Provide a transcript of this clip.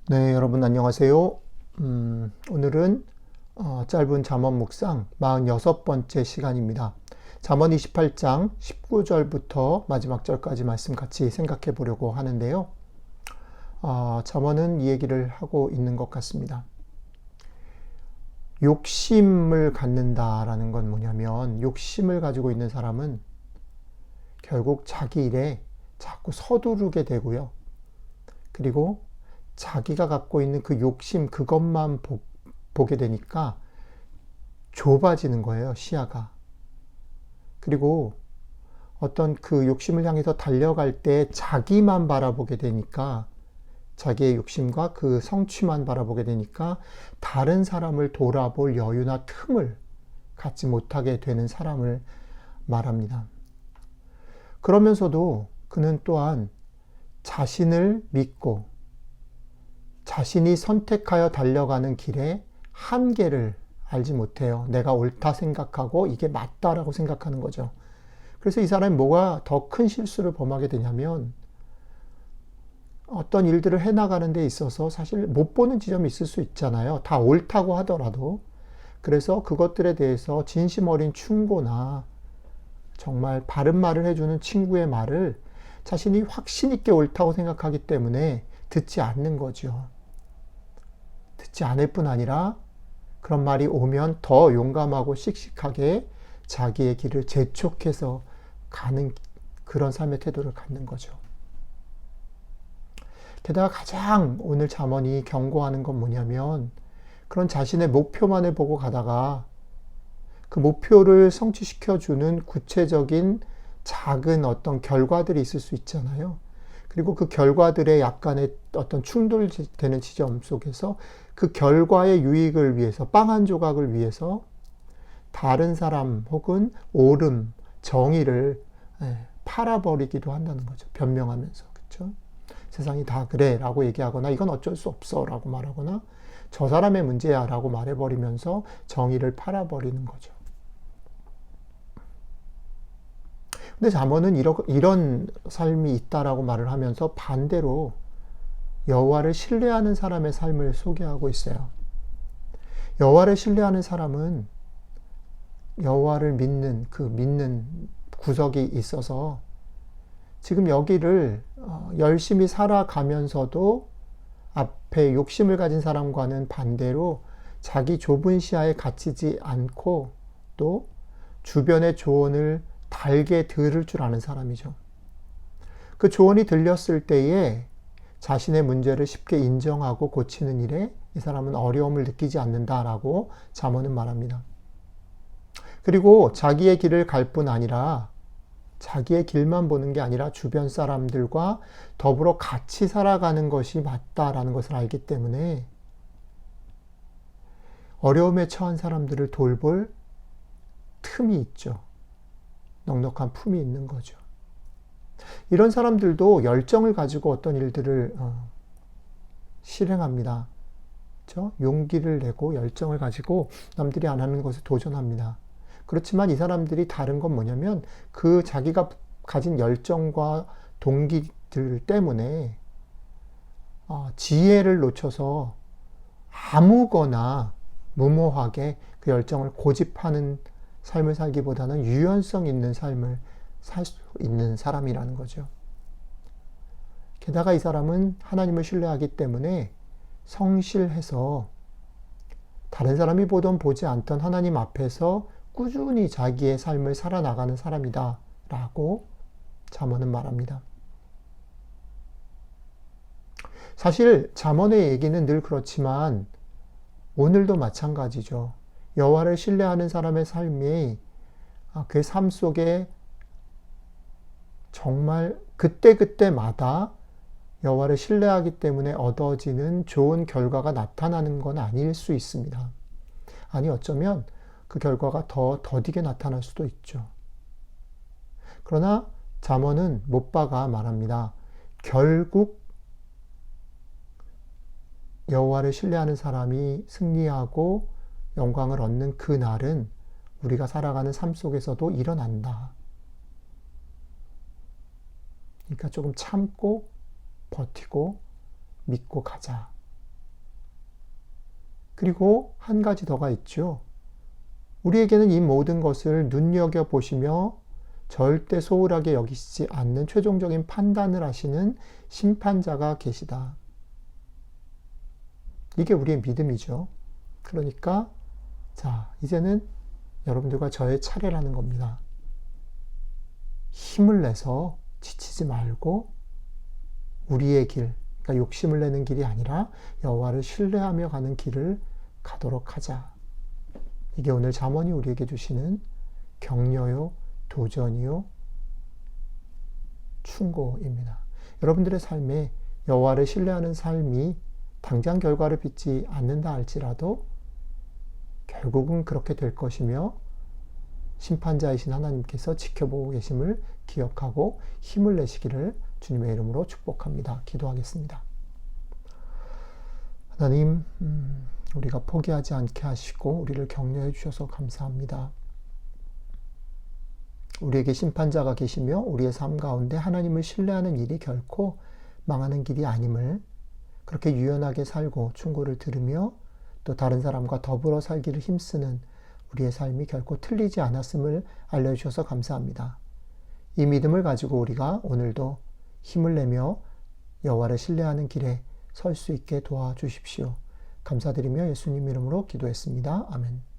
네, 여러분 안녕하세요. 오늘은 짧은 잠언 묵상 46번째 시간입니다. 잠언 28장 19절부터 마지막 절까지 말씀 같이 생각해 보려고 하는데요. 잠언은 이 얘기를 하고 있는 것 같습니다. 욕심을 갖는다라는 건 뭐냐면, 욕심을 가지고 있는 사람은 결국 자기 일에 자꾸 서두르게 되고요. 그리고 자기가 갖고 있는 그 욕심, 그것만 보게 되니까 좁아지는 거예요, 시야가. 그리고 어떤 그 욕심을 향해서 달려갈 때 자기만 바라보게 되니까, 자기의 욕심과 그 성취만 바라보게 되니까 다른 사람을 돌아볼 여유나 틈을 갖지 못하게 되는 사람을 말합니다. 그러면서도 그는 또한 자신을 믿고 자신이 선택하여 달려가는 길에 한계를 알지 못해요. 내가 옳다 생각하고 이게 맞다라고 생각하는 거죠. 그래서 이 사람이 뭐가 더 큰 실수를 범하게 되냐면, 어떤 일들을 해나가는 데 있어서 사실 못 보는 지점이 있을 수 있잖아요. 다 옳다고 하더라도. 그래서 그것들에 대해서 진심 어린 충고나 정말 바른 말을 해주는 친구의 말을 자신이 확신 있게 옳다고 생각하기 때문에 듣지 않는 거죠. 듣지 않을 뿐 아니라 그런 말이 오면 더 용감하고 씩씩하게 자기의 길을 재촉해서 가는 그런 삶의 태도를 갖는 거죠. 게다가 가장 오늘 잠언이 경고하는 건 뭐냐면, 그런 자신의 목표만을 보고 가다가 그 목표를 성취시켜주는 구체적인 작은 어떤 결과들이 있을 수 있잖아요. 그리고 그 결과들의 약간의 어떤 충돌되는 지점 속에서 그 결과의 유익을 위해서, 빵 한 조각을 위해서 다른 사람 혹은 옳음, 정의를 팔아버리기도 한다는 거죠. 변명하면서. 그렇죠? 세상이 다 그래 라고 얘기하거나 이건 어쩔 수 없어 라고 말하거나 저 사람의 문제야 라고 말해버리면서 정의를 팔아버리는 거죠. 근데 잠언은 이런 삶이 있다라고 말을 하면서 반대로 여호와를 신뢰하는 사람의 삶을 소개하고 있어요. 여호와를 신뢰하는 사람은 여호와를 믿는 그 믿는 구석이 있어서 지금 여기를 열심히 살아가면서도 앞에 욕심을 가진 사람과는 반대로 자기 좁은 시야에 갇히지 않고 또 주변의 조언을 달게 들을 줄 아는 사람이죠. 그 조언이 들렸을 때에 자신의 문제를 쉽게 인정하고 고치는 일에 이 사람은 어려움을 느끼지 않는다라고 잠언은 말합니다. 그리고 자기의 길을 갈 뿐 아니라 자기의 길만 보는 게 아니라 주변 사람들과 더불어 같이 살아가는 것이 맞다라는 것을 알기 때문에 어려움에 처한 사람들을 돌볼 틈이 있죠. 넉넉한 품이 있는 거죠. 이런 사람들도 열정을 가지고 어떤 일들을 실행합니다. 그렇죠? 용기를 내고 열정을 가지고 남들이 안 하는 것에 도전합니다. 그렇지만 이 사람들이 다른 건 뭐냐면 그 자기가 가진 열정과 동기들 때문에 지혜를 놓쳐서 아무거나 무모하게 그 열정을 고집하는 삶을 살기보다는 유연성 있는 삶을 살 수 있는 사람이라는 거죠. 게다가 이 사람은 하나님을 신뢰하기 때문에 성실해서 다른 사람이 보던 보지 않던 하나님 앞에서 꾸준히 자기의 삶을 살아나가는 사람이다 라고 잠언은 말합니다. 사실 잠언의 얘기는 늘 그렇지만 오늘도 마찬가지죠. 여호와를 신뢰하는 사람의 삶이 그 삶 속에 정말 그때그때마다 여호와를 신뢰하기 때문에 얻어지는 좋은 결과가 나타나는 건 아닐 수 있습니다. 아니 어쩌면 그 결과가 더 더디게 나타날 수도 있죠. 그러나 잠언은 못 박아 말합니다. 결국 여호와를 신뢰하는 사람이 승리하고 영광을 얻는 그 날은 우리가 살아가는 삶 속에서도 일어난다. 그러니까 조금 참고 버티고 믿고 가자. 그리고 한 가지 더가 있죠. 우리에게는 이 모든 것을 눈여겨보시며 절대 소홀하게 여기시지 않는 최종적인 판단을 하시는 심판자가 계시다. 이게 우리의 믿음이죠. 그러니까 자, 이제는 여러분들과 저의 차례라는 겁니다. 힘을 내서 지치지 말고 우리의 길, 그러니까 욕심을 내는 길이 아니라 여호와를 신뢰하며 가는 길을 가도록 하자. 이게 오늘 잠언이 우리에게 주시는 격려요, 도전이요, 충고입니다. 여러분들의 삶에 여호와를 신뢰하는 삶이 당장 결과를 빚지 않는다 할지라도 결국은 그렇게 될 것이며 심판자이신 하나님께서 지켜보고 계심을 기억하고 힘을 내시기를 주님의 이름으로 축복합니다. 기도하겠습니다. 하나님, 우리가 포기하지 않게 하시고 우리를 격려해 주셔서 감사합니다. 우리에게 심판자가 계시며 우리의 삶 가운데 하나님을 신뢰하는 일이 결코 망하는 길이 아님을 그렇게 유연하게 살고 충고를 들으며 또 다른 사람과 더불어 살기를 힘쓰는 우리의 삶이 결코 틀리지 않았음을 알려주셔서 감사합니다. 이 믿음을 가지고 우리가 오늘도 힘을 내며 여호와를 신뢰하는 길에 설 수 있게 도와주십시오. 감사드리며 예수님 이름으로 기도했습니다. 아멘.